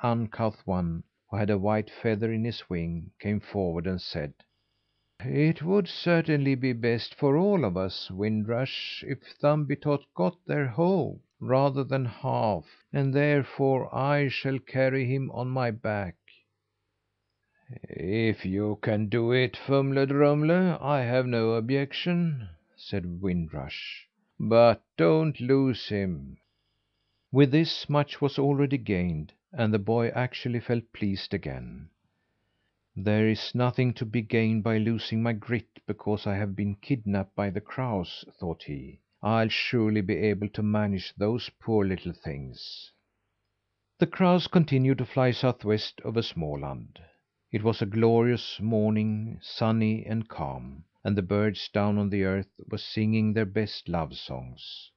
uncouth one, who had a white feather in his wing, came forward and said: "It would certainly be best for all of us, Wind Rush, if Thumbietot got their whole, rather than half, and therefore I shall carry him on my back." "If you can do it, Fumle Drumle, I have no objection," said Wind Rush. "But don't lose him." With this, much was already gained, and the boy actually felt pleased again. "There is nothing to be gained by losing my grit because I have been kidnapped by the crows," thought he. "I'll surely be able to manage those poor little things." The crows continued to fly southwest over Småland. It was a glorious morning, sunny and calm, and the birds down on the earth were singing their best love songs.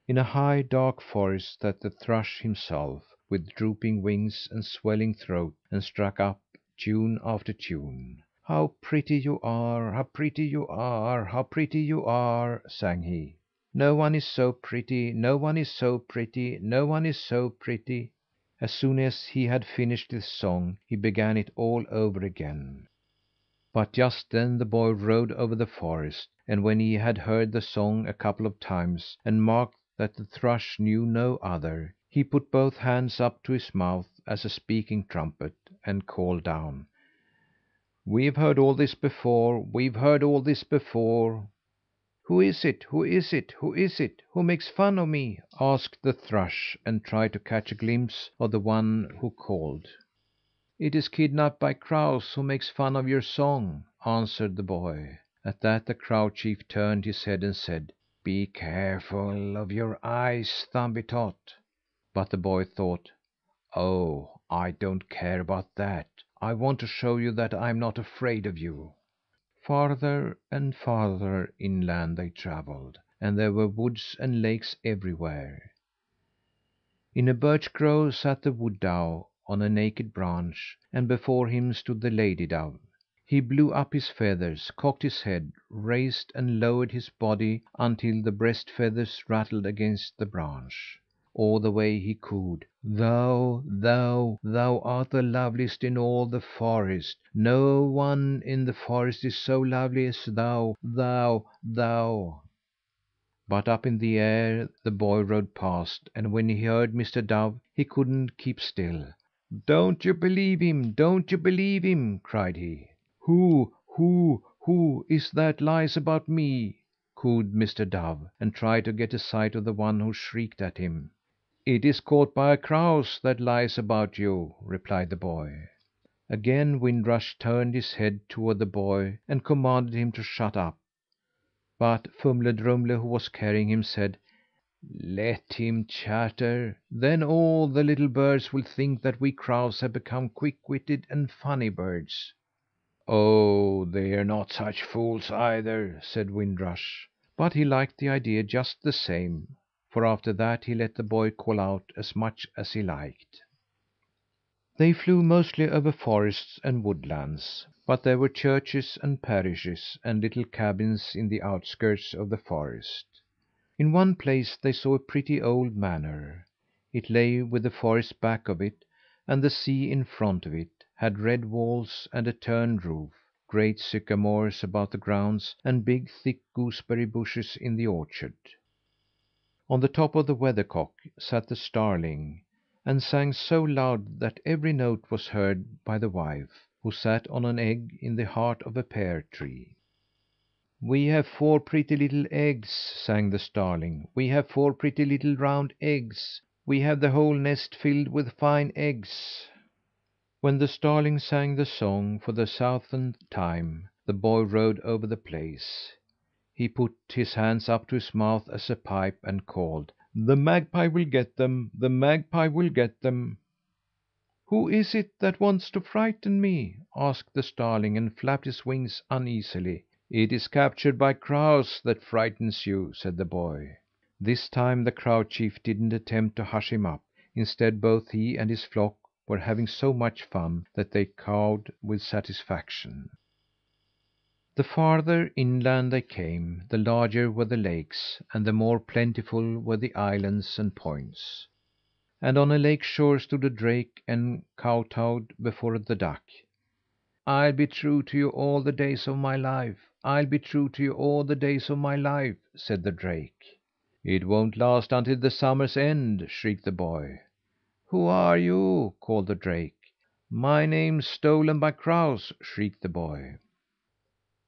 In a high, dark forest sat the thrush himself, with drooping wings and swelling throat, and struck up tune after tune. "How pretty you are! How pretty you are! How pretty you are!" sang he. "No one is so pretty! No one is so pretty! No one is so pretty!" As soon as he had finished his song, he began it all over again. But just then the boy rode over the forest, and when he had heard the song a couple of times, and marked that the thrush knew no other, he put both hands up to his mouth as a speaking trumpet, and called down: "We've heard all this before! We've heard all this before!" "Who is it? Who is it? Who is it? Who makes fun of me?" asked the thrush, and tried to catch a glimpse of the one who called. "It is Kidnapped by Crows who makes fun of your song," answered the boy. At that the crow chief turned his head and said: "Be careful of your eyes, Thumbietot." But the boy thought: "Oh, I don't care about that. I want to show you that I'm not afraid of you." Farther and farther inland they travelled, and there were woods and lakes everywhere. In a birch grove sat the wood dove on a naked branch, and before him stood the lady dove. He blew up his feathers, cocked his head, raised and lowered his body until the breast feathers rattled against the branch. All the way he cooed: "Thou, thou, thou art the loveliest in all the forest. No one in the forest is so lovely as thou, thou, thou." But up in the air the boy rode past, and when he heard Mr. Dove, he couldn't keep still. "Don't you believe him! Don't you believe him!" cried he. Who is that lies about me?" cooed Mr. Dove, and tried to get a sight of the one who shrieked at him. "It is Caught by Crows that lies about you," replied the boy. Again Wind Rush turned his head toward the boy and commanded him to shut up. But Fumle Drumle, who was carrying him, said: "Let him chatter. Then all the little birds will think that we crows have become quick witted and funny birds." "Oh, they're not such fools either," said Wind Rush. But he liked the idea just the same, for after that he let the boy call out as much as he liked. They flew mostly over forests and woodlands, but there were churches and parishes and little cabins in the outskirts of the forest. In one place they saw a pretty old manor. It lay with the forest back of it, and the sea in front of it, had red walls and a turned roof, great sycamores about the grounds, and big, thick gooseberry bushes in the orchard. On the top of the weathercock sat the starling, and sang so loud that every note was heard by the wife, who sat on an egg in the heart of a pear tree. "We have 4 pretty little eggs," sang the starling. "We have 4 pretty little round eggs. We have the whole nest filled with fine eggs." When the starling sang the song for the 1000th time, the boy rode over the place. He put his hands up to his mouth as a pipe, and called: "The magpie will get them! The magpie will get them!" "Who is it that wants to frighten me?" asked the starling, and flapped his wings uneasily. "It is Captured by Crows that frightens you," said the boy. This time the crow chief didn't attempt to hush him up. Instead, both he and his flock were having so much fun that they cawed with satisfaction. The farther inland they came, the larger were the lakes, and the more plentiful were the islands and points. and on a lake shore stood a drake and kowtowed before the duck. "I'll be true to you all the days of my life. I'll be true to you all the days of my life," said the drake. "It won't last until the summer's end," shrieked the boy. "Who are you?" called the drake. "My name's Stolen by Crows," shrieked the boy.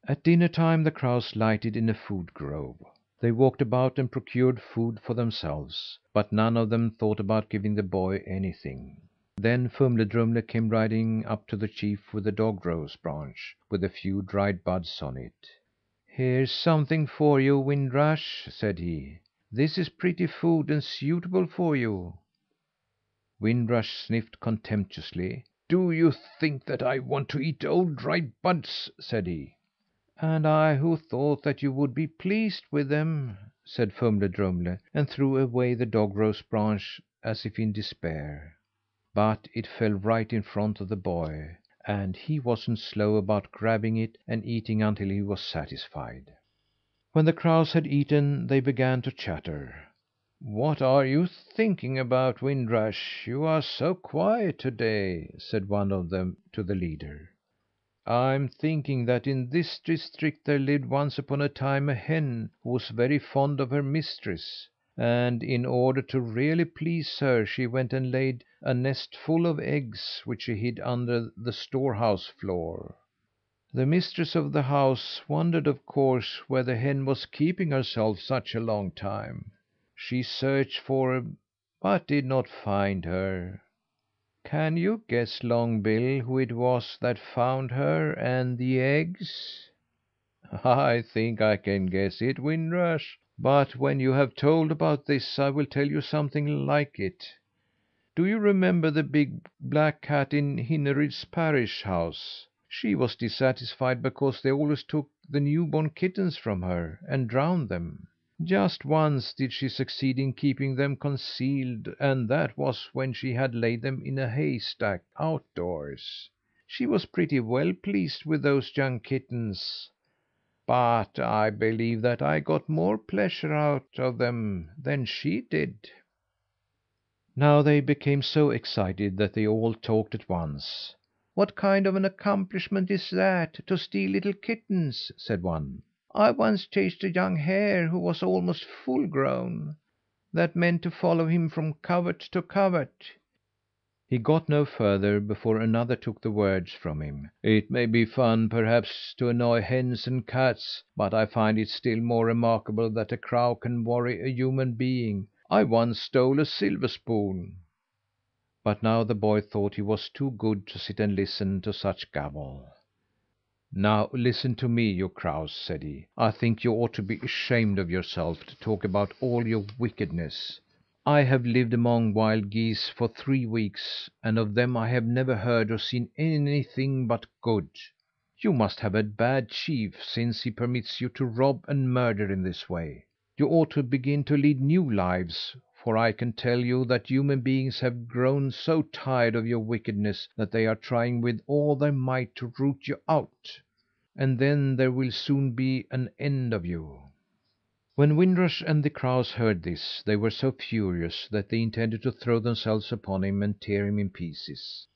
At dinner time the crows lighted in a food grove. They walked about and procured food for themselves, but none of them thought about giving the boy anything. Then Fumle Drumle came riding up to the chief with a dog rose branch with a few dried buds on it. "Here's something for you, Wind Rush," said he. "This is pretty food and suitable for you." Wind Rush sniffed contemptuously. "Do you think that I want to eat old dried buds?" said he. "And I who thought that you would be pleased with them," said Fumle Drumle, and threw away the dog rose branch as if in despair. But it fell right in front of the boy, and he wasn't slow about grabbing it and eating until he was satisfied. When the crows had eaten, they began to chatter. "What are you thinking about, Wind Rush? You are so quiet to day," said one of them to the leader. "I'm thinking that in this district there lived once upon a time a hen who was very fond of her mistress, and in order to really please her she went and laid a nest full of eggs which she hid under the storehouse floor. The mistress of the house wondered, of course, where the hen was keeping herself such a long time. She searched for her, but did not find her. Can you guess, Longbill, who it was that found her and the eggs?" "I think I can guess it, Wind Rush. But when you have told about this, I will tell you something like it. Do you remember the big black cat in Hinneryd's parish house? She was dissatisfied because they always took the new born kittens from her, and drowned them. Just once did she succeed in keeping them concealed, and that was when she had laid them in a haystack outdoors. She was pretty well pleased with those young kittens, but I believe that I got more pleasure out of them than she did." Now they became so excited that they all talked at once. "What kind of an accomplishment is that, to steal little kittens?" said one. "I once chased a young hare who was almost full grown. That meant to follow him from covert to covert." He got no further before another took the words from him. "It may be fun, perhaps, to annoy hens and cats, but I find it still more remarkable that a crow can worry a human being. I once stole a silver spoon." But now the boy thought he was too good to sit and listen to such gabble. "Now listen to me, you crows," said he. "I think you ought to be ashamed of yourselves to talk about all your wickedness. I have lived among wild geese for 3 weeks, and of them I have never heard or seen anything but good. You must have a bad chief, since he permits you to rob and murder in this way. You ought to begin to lead new lives, for I can tell you that human beings have grown so tired of your wickedness that they are trying with all their might to root you out. And then there will soon be an end of you." When Wind Rush and the crows heard this, they were so furious that they intended to throw themselves upon him and tear him in pieces.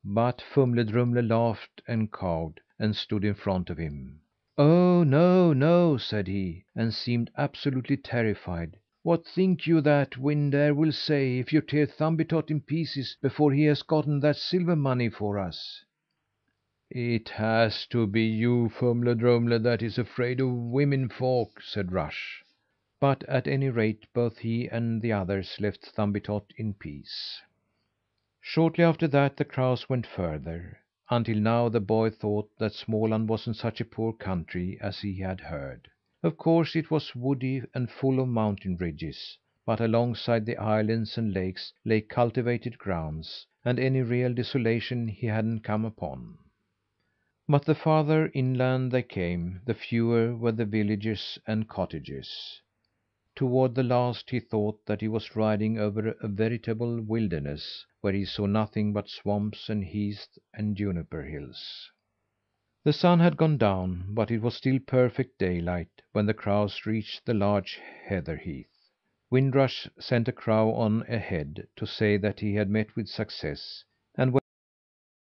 But Fumle Drumle laughed and cawed, and stood in front of him. "Oh, no, no!" said he, and seemed absolutely terrified. "What think you that Wind Air will say if you tear Thumbietot in pieces before he has gotten that silver money for us?" "It has to be you, Fumle Drumle, that is afraid of women folk," said Rush. But at any rate, both he and the others left Thumbietot in peace. Shortly after that the crows went further. Until now the boy thought that Småland wasn't such a poor country as he had heard. Of course it was woody and full of mountain ridges, but alongside the islands and lakes lay cultivated grounds, and any real desolation he hadn't come upon. But the farther inland they came, the fewer were the villages and cottages. Toward the last he thought that he was riding over a veritable wilderness, where he saw nothing but swamps and heaths and juniper hills. The sun had gone down, but it was still perfect daylight when the crows reached the large heather heath. Wind Rush sent a crow on ahead to say that he had met with success.